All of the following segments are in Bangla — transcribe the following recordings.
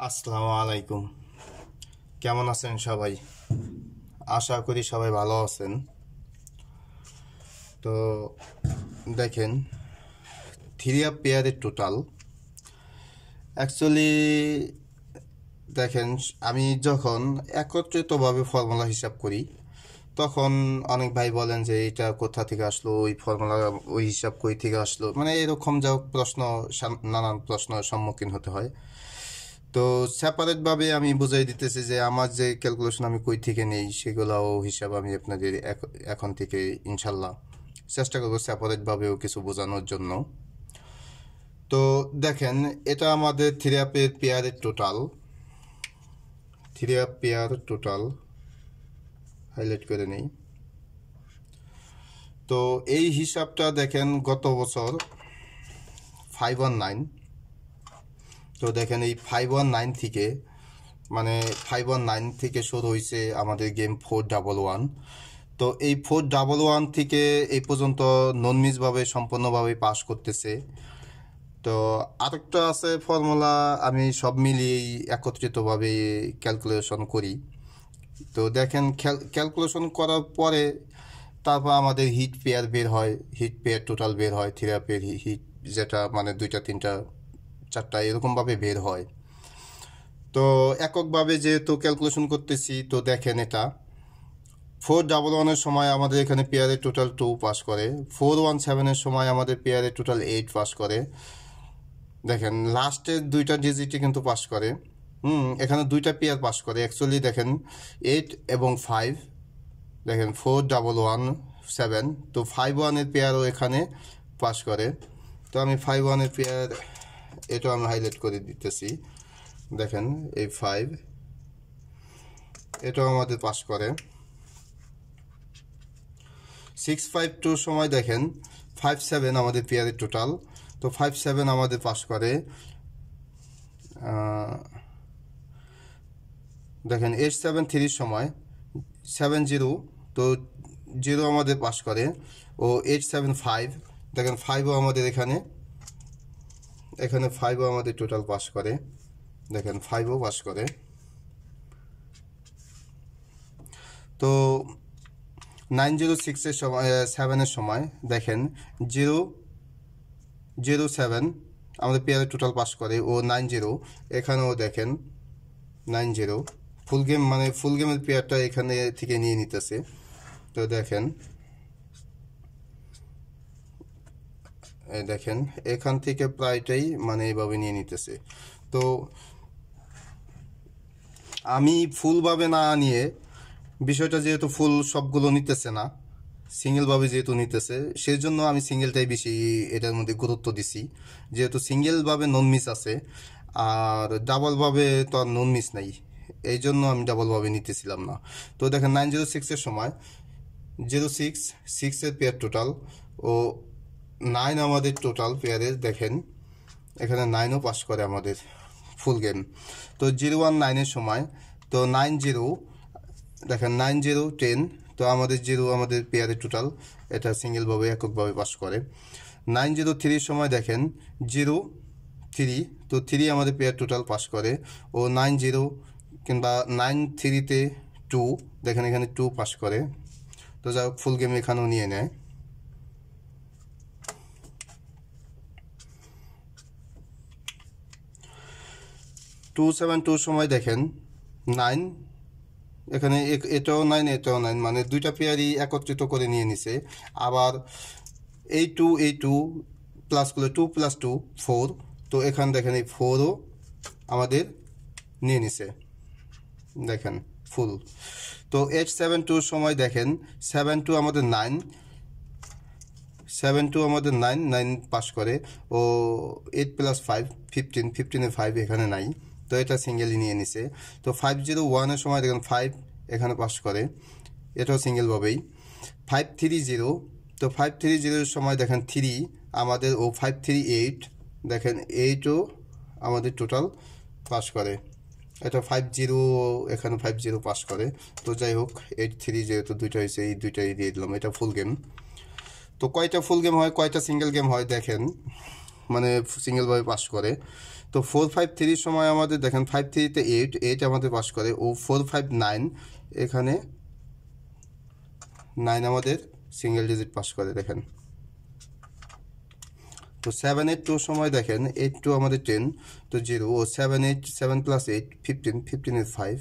আসসালামু আলাইকুম। কেমন আছেন সবাই? আশা করি সবাই ভালো আছেন। তো দেখেন, থ্রি আপ পেয়ারের টোটাল অ্যাকচুয়ালি দেখেন, আমি যখন একত্রিতভাবে ফর্মুলা হিসাব করি তখন অনেক ভাই বলেন যে এটা কোথা থেকে আসলো, ওই ফর্মুলা ওই হিসাব কই থেকে আসলো, মানে এরকম যা প্রশ্ন, নানান প্রশ্নের সম্মুখীন হতে হয়। তো সেপারেটভাবে আমি বুঝাই দিতেছি যে আমার যে ক্যালকুলেশন আমি কই থেকে নেই সেগুলোও হিসাব আমি আপনাদের এখন থেকে ইনশাল্লাহ চেষ্টা করবো সেপারেটভাবেও কিছু বোঝানোর জন্য। তো দেখেন, এটা আমাদের থ্রি আপের পেয়ারের total, three up pair total highlight করে নেই। তো এই হিসাবটা দেখেন গত বছর 519। তো দেখেন এই 519 থেকে, মানে 519 থেকে শুরু হয়েছে আমাদের গেম 411। তো এই 411 থেকে এই পর্যন্ত নন মিসভাবে সম্পূর্ণভাবে পাস করতেছে। তো আরেকটা আছে ফর্মুলা, আমি সব মিলিয়েই একত্রিতভাবে ক্যালকুলেশন করি। তো দেখেন ক্যালকুলেশন করার পরে তারপর আমাদের হিট পেয়ার বের হয়, হিট পেয়ার টোটাল বের হয়, থ্রি হিট, যেটা মানে দুইটা তিনটা চারটা এরকমভাবে বের হয়। তো এককভাবে যেহেতু ক্যালকুলেশন করতেছি, তো দেখেন এটা 411-এর সময় আমাদের এখানে পেয়ারের টোটাল 2 পাস করে, 417-এর সময় আমাদের পেয়ারের টোটাল 8 পাস করে। দেখেন লাস্টের দুইটা ডিজিটই কিন্তু পাস করে। এখানে দুইটা পেয়ার পাস করে অ্যাকচুয়ালি। দেখেন 8 এবং 5, দেখেন 4117, তো 51-এর পেয়ারও এখানে পাস করে। তো আমি 51-এর পেয়ার এটাও আমি হাইলাইট করে দিতেছি। দেখেন এই 5 এটাও আমাদের পাস করে। 652 সময় দেখেন 57 আমাদের পেয়ারের টোটাল, তো 57 আমাদের পাস করে। দেখেন 873 সময় 70, তো 0 আমাদের পাস করে। ও 875, দেখেন 5ও আমাদের এখানে 5ও আমাদের টোটাল পাস করে। দেখেন 5ও পাস করে। তো 906-এর সময়, 7-এর সময় দেখেন 007 আমাদের পেয়ারের টোটাল পাস করে। ও 90, এখানেও দেখেন 90 ফুল গেম, মানে ফুল গেমের পেয়ারটা এখানে থেকে নিয়ে নিতেছে। তো দেখেন দেখেন এখান থেকে প্রায়টাই মানে এইভাবে নিয়ে নিতেছে। তো আমি ফুলভাবে না নিয়ে, বিষয়টা যেহেতু ফুল সবগুলো নিতেছে না, সিঙ্গেলভাবে যেহেতু নিতেছে, সেই জন্য আমি সিঙ্গেলটাই বেশি এটার মধ্যে গুরুত্ব দিছি। যেহেতু সিঙ্গেলভাবে নন মিস আছে, আর ডাবলভাবে তো আর নন মিস নাই, এই জন্য আমি ডাবলভাবে নিতেছিলাম না। তো দেখেন 906-এর সময় 06 এর পেয়ার টোটাল, ও 9 আমাদের টোটাল পেয়ারের। দেখেন এখানে 9ও পাস করে আমাদের ফুল গেম। তো 019-এর সময়, তো 90, দেখেন 9010, তো আমাদের 0 আমাদের পেয়ারের টোটাল, এটা সিঙ্গেলভাবে এককভাবে পাস করে। 903-র সময় দেখেন 03, তো 3 আমাদের পেয়ার টোটাল পাস করে। ও 90 কিংবা 93-তে 2, দেখেন এখানে 2 পাস করে। তো যা ফুল গেম এখানেও নিয়ে নেয়। 272 সময় দেখেন 9, এখানে এটাও 9 এটাও 9, মানে দুইটা পেয়ারই একত্রিত করে নিয়ে নিছে। আবার এই টু প্লাস করলে 2 + 2 4, তো এখানে দেখেন এই 4ও আমাদের নিয়ে নিছে। দেখেন ফুল। তো 872 সময় দেখেন 72 আমাদের 9, 72 আমাদের 9 পাস করে। ও 8 + 5 15, 15-এ 5 এখানে নাই, তো এটা সিঙ্গেলই নিয়ে নিছে। তো 501-এর সময় দেখেন 5 এখানে পাস করে, এটাও সিঙ্গেলভাবেই। 530, তো 530-এর সময় দেখেন 3 আমাদের, ও 538, দেখেন 8ও আমাদের টোটাল পাস করে। এটা 50, এখানে 50 পাস করে। তো যাই হোক, 83 যেহেতু দুইটা হয়েছে, এই দুইটাই দিয়ে দিলাম। এটা ফুল গেম। তো কয়টা ফুল গেম হয়, কয়টা সিঙ্গেল গেম হয় দেখেন, মানে সিঙ্গেলভাবে পাস করে। তো 4-5-3 সময় আমাদের দেখেন 5-3-তে 8 আমাদের পাস করে, ও 4-5-9 এখানে 9 আমাদের সিঙ্গেল ডিজিট পাস করে দেখেন। তো 7-8-2 সময় দেখেন 8-2 আমাদের 10, তো 0, ও 7-8, 7 + 8 15, 15 5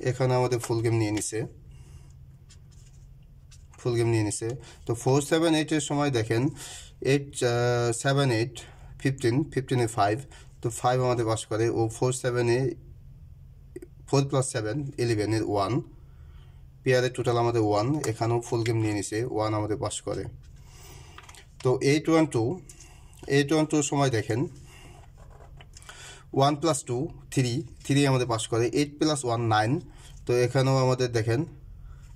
এখানে আমাদের ফুল গেম নিয়ে নিছে, তো 4-7-8 সময় দেখেন 8-7-8 15, 15 5, তো 5 আমাদের পাস করে, ও 4-7-এ 4 + 7 11 এর 1, পেয়ারের টোটাল আমাদের 1, এখানেও ফুল গেম নিয়ে নিছে, 1 আমাদের পাস করে। তো 8-1-2 সময় দেখেন 1 + 2 3 আমাদের পাস করে, 8 + 1 9, তো এখানেও আমাদের দেখেন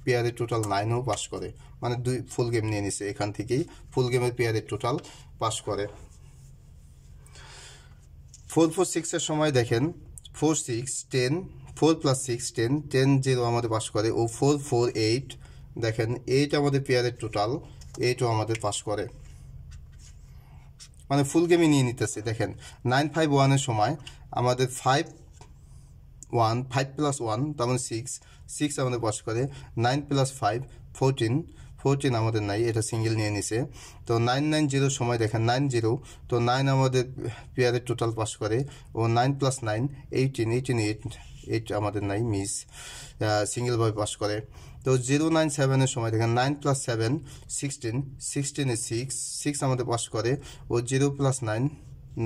পেয়ারের টোটাল 9ও পাস করে, মানে 2 ফুল গেম নিয়ে নিছে, এখান থেকেই ফুল গেমের পেয়ারের টোটাল পাস করে। 4-4-6 সময় দেখেন 4-6 10, 4 + 6 10, 10 0 আমাদের পাস করে, ও 4-4-8 দেখেন 8 আমাদের পেয়ারের টোটাল, 8ও আমাদের পাস করে, মানে ফুল গেমই নিয়ে নিতেছে। দেখেন 9-5-1 সময় আমাদের 5 + 1 তার মানে 6 আমাদের পাস করে, 9 + 5 14 আমাদের নাই, এটা সিঙ্গেল নিয়ে নিছে। তো 9-9-0 সময় দেখেন 9-0, তো 9 আমাদের পেয়ারের টোটাল পাস করে, ও 9 + 9 18 আমাদের নাই, মিস, সিঙ্গেলভাবে পাস করে। তো 0-9-7 সময় দেখেন 9 + 7 16 6 আমাদের পাস করে, ও 0 + 9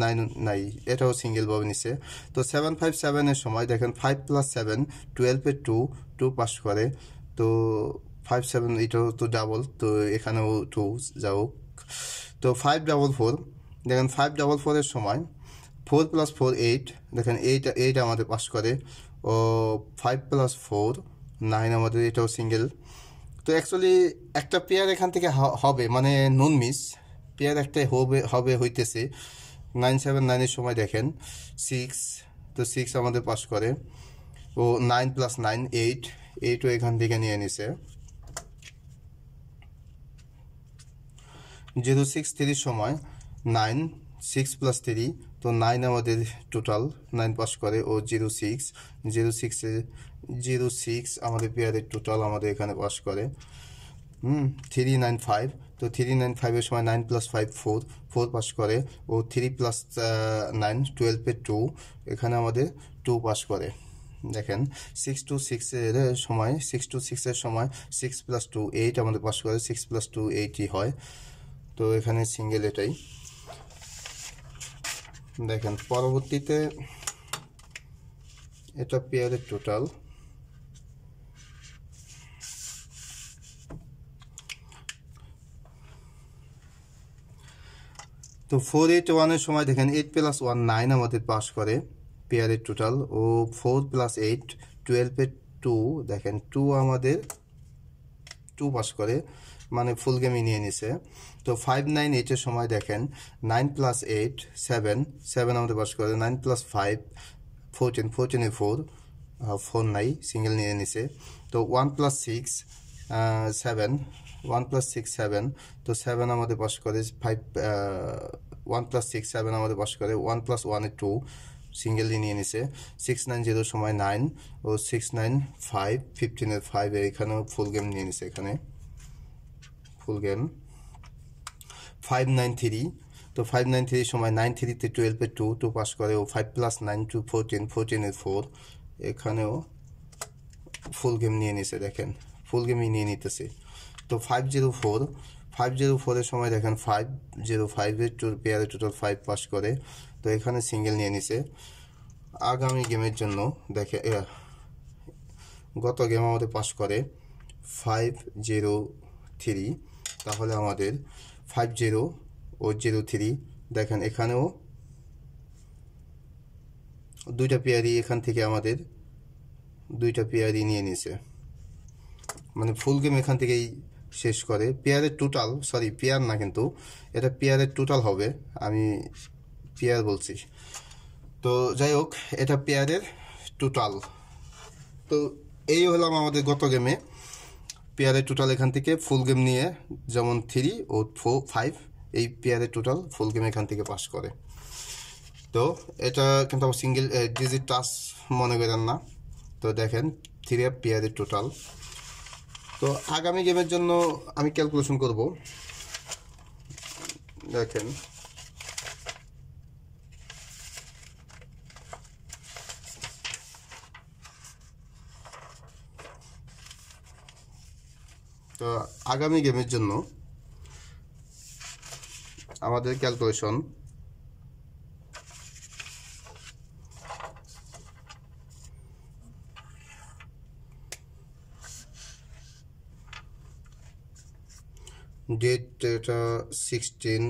9 নাই, এটাও সিঙ্গেলভাবে নিছে। তো 7-5-7 সময় দেখেন 5 + 7 12 2 পাস করে, তো 5-7 এটাও তো ডাবল, তো এখানেও 2 যাও। তো 5-4-4 দেখেন 5-4-4 সময় 4 + 4 8 দেখেন 8 আমাদের পাস করে, ও 5 + 4 9 আমাদের, এটাও সিঙ্গেল। তো অ্যাকচুয়ালি একটা পেয়ার এখান থেকে হবে, মানে নন মিস পেয়ার একটাই হবে হইতেছে। 9-7-9 সময় দেখেন 6, তো 6 আমাদের পাস করে, ও 9 + 9 8ও এখান থেকে নিয়ে নিছে। 0-6-3 সময় 9 6 + 3, তো 9 আমাদের টোটাল 9 পাস করে, ও 0-6 আমাদের পেয়ারের টোটাল আমাদের এখানে পাস করে। 3-9-5, তো 3-9-5 সময় 9 + 5 4 পাস করে, ও 3 + 9 12 2 এখানে আমাদের 2 পাস করে। দেখেন 6-6 সময় 6 + 2 8 আমাদের পাস করে, 6 + 2 8ই হয়, তো এখানে সিঙ্গেল এটাই। দেখেন পরবর্তীতে এটা পেয়ারের টোটাল, তো 4-8-1 সময় দেখেন 8 + 1 9 আমাদের পাস করে, পেয়ারের টোটাল, ও 4 + 8 12 2 দেখেন 2 আমাদের 2 পাস করে, মানে ফুল গেমই নিয়ে নিছে। তো 5-9-8 সময় দেখেন 9 + 8 7 আমাদের পাস করে, 9 + 5 14 4 নাই, সিঙ্গেল নিয়ে নিছে। তো 1 + 6 7 1 + 6 7, তো 7 আমাদের পাস করে, 1 + 6 7 আমাদের পাস করে, 1 + 1 2 সিঙ্গেল নিয়ে নিছে। 6-9-0 সময় 9, ও 6-9-5 15 5 এখানেও ফুল গেম নিয়ে নিছে, এখানে ফুল গেম। 5-9-3, তো 5-9-3 সময় 9-3-তে 12 2 পাস করে, ও 5 + 9 2 14 4 এখানেও ফুল গেম নিয়ে নিছে, দেখেন ফুল গেমই নিয়ে নিতেছে। তো 5-0-4 সময় দেখেন 5-0-5 পেয়ারের টোটাল 5 পাস করে, তো এখানে সিঙ্গেল নিয়ে নিছে। আগামী গেমের জন্য দেখে গত গেম আমাদের পাস করে 5-0-3, তাহলে আমাদের 5-0 ও 0-3 দেখেন এখানেও দুইটা পেয়ারই, এখান থেকে আমাদের দুইটা পেয়ারই নিয়ে নিছে, মানে ফুল গেম এখান থেকেই শেষ করে। পেয়ারের টোটাল, সরি পেয়ার না, কিন্তু এটা পেয়ারের টোটাল হবে, আমি পেয়ার বলছি। তো যাই হোক, এটা পেয়ারের টোটাল। তো এই হলাম আমাদের গত গেমে পেয়ারের টোটাল, এখান থেকে ফুল গেম নিয়ে, যেমন 3 ও 4 5 এই পেয়ারের টোটাল ফুল গেম এখান থেকে পাস করে। তো তো এটা কিন্তু আমার সিঙ্গেল ডিজিট টাচ মনে করেন না। তো দেখেন 3 পেয়ারের টোটাল। তো আগামী গেমের জন্য আমি ক্যালকুলেশন করব। দেখেন তো আগামী গেমের জন্য আমাদের ক্যালকুলেশন ডেট এটা 16,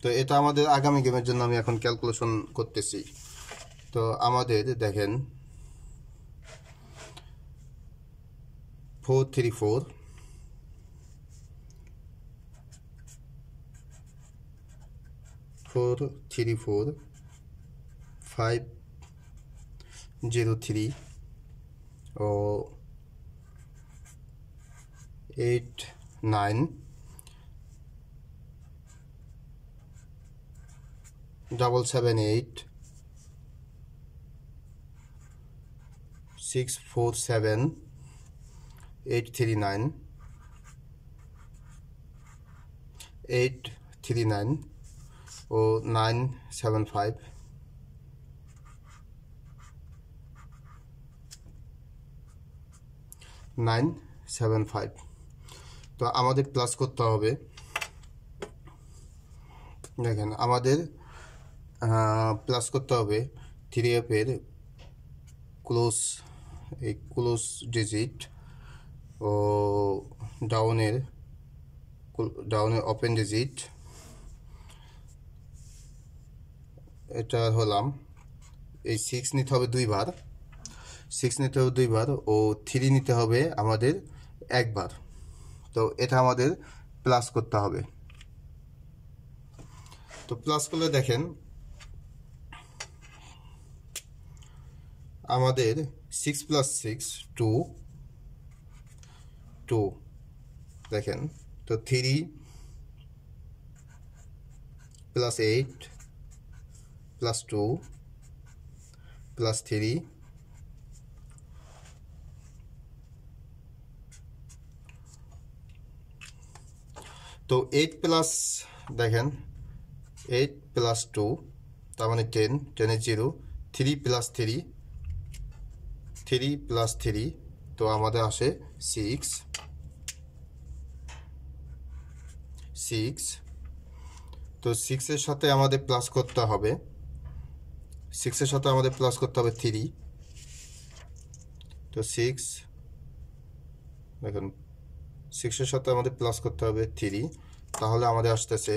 তো এটা আমাদের আগামী গেমের জন্য আমি এখন ক্যালকুলেশন করতেছি। তো আমাদের দেখেন 434 503 ও 89 778 647 839 ও 975 975। তো আমাদের প্লাস করতে হবে। দেখেন আমাদের প্লাস করতে হবে 3F এর ক্লোজ ডিজিট ও ডাউনের ওপেন ডিজিট, এটা হলাম এই 6 নিতে হবে 2 বার, 6 নিতে হবে 2 বার ও 3 নিতে হবে আমাদের 1 বার। তো এটা আমাদের প্লাস করতে হবে। তো প্লাস করলে দেখেন আমাদের 6 + 6 2 দেখেন। তো 3 + 8 + 2 + 3 তো 8 প্লাস দেখেন 8 + 2 তার মানে 10, 10 0, 3 + 3 + 3 তো আমাদের আসে 6। তো 6-এর সাথে আমাদের প্লাস করতে হবে 3। তো 6 দেখুন 6-এর সাথে আমাদের প্লাস করতে হবে 3, তাহলে আমাদের আসতেছে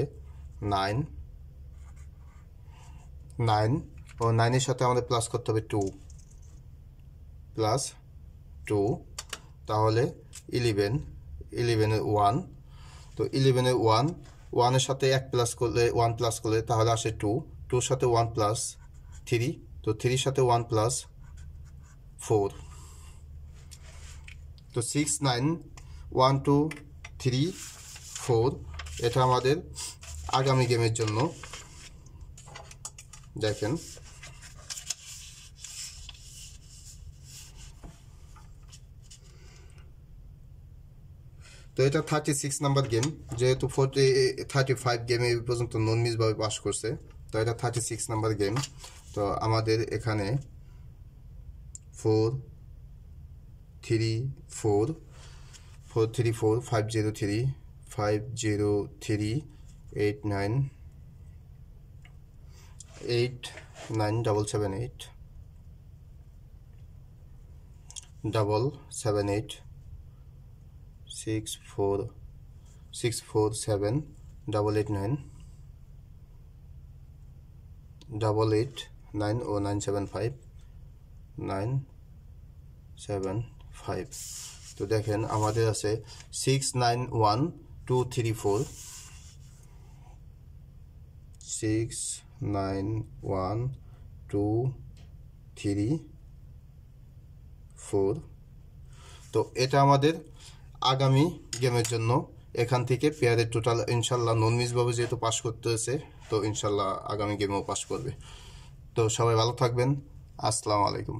9 ও 9-এর সাথে আমাদের প্লাস করতে হবে 2 + 2, তাহলে 11 11-এর 1। তো 11-এর 1-এর সাথে 1 প্লাস করলে তাহলে আসে 2, 2-এর সাথে 1 + 3, তো 3-এর সাথে 1 + 4। তো 6 9 1 2 3 4 এটা আমাদের আগামী গেমের জন্য। দেখেন তো এটা 36 নাম্বার গেম, যেহেতু 35 গেমে এই পর্যন্ত নন মিসভাবে পাস করছে, তো এটা 36 নাম্বার গেম। তো আমাদের এখানে 4 3 4 4 3 4 503 503 8 9 8 9 778 778 6 4 7 889 889 ও 975 975। তো দেখেন আমাদের আছে 6 9 1 2 3 4 6 9 1 2 3 4। তো এটা আমাদের আগামী গেমের জন্য এখান থেকে পেয়ারের টোটাল ইনশাল্লাহ নন মিসভাবে যেহেতু পাস করতে হয়েছে, তো ইনশাল্লাহ আগামী গেমেও পাস করবে। তো সবাই ভালো থাকবেন। আসসালামু আলাইকুম।